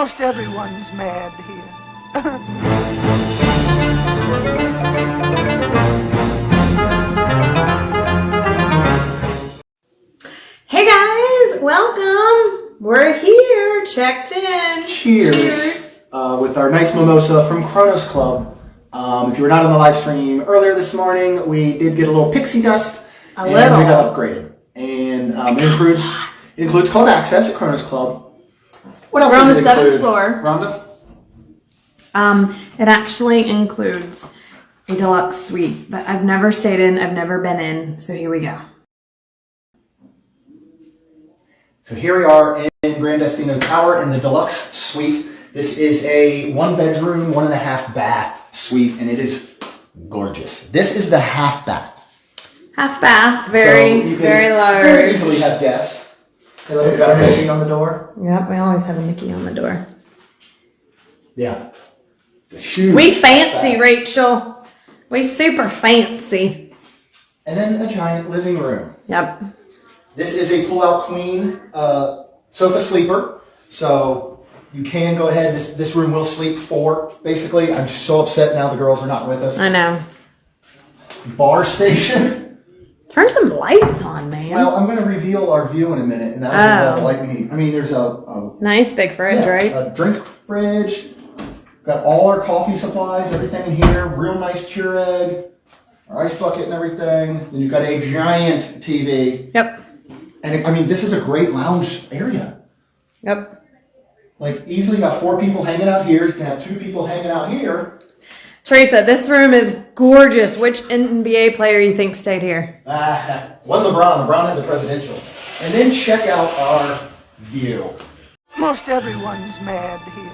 Most everyone's mad here. Hey guys, welcome. We're here, checked in. Cheers. With our nice mimosa from Kronos Club. If you were not on the live stream earlier this morning, we did get a little pixie dust. We got upgraded. And it includes club access at Kronos Club. What else? We're on does the it 7th include, floor. Rhonda? It actually includes a deluxe suite that I've never stayed in, I've never been in, so here we go. So here we are in Gran Destino Tower in the Deluxe suite. This is a 1-bedroom, 1.5 bath suite, and it is gorgeous. This is the half bath. Half bath, very large. Very easily have guests. Hey, look, we've got a Mickey on the door. Yep, we always have a Mickey on the door. Yeah. Huge We fancy, bath. Rachel. We super fancy. And then a giant living room. Yep. This is a pull-out queen sofa sleeper. So you can go ahead. This room will sleep 4, basically. I'm so upset now the girls are not with us. I know. Bar station. Turn some lights on, man. Well, I'm going to reveal our view in a minute, and that'll be the light we need. I mean, there's a nice big fridge, right? A drink fridge. Got all our coffee supplies, everything in here. Real nice Keurig, our ice bucket and everything. Then you've got a giant TV. Yep. And I mean, this is a great lounge area. Yep. Like, easily got 4 people hanging out here. You can have 2 people hanging out here. Teresa, this room is gorgeous. Which NBA player you think stayed here? One LeBron. LeBron had the presidential. And then check out our view. Most everyone's mad here.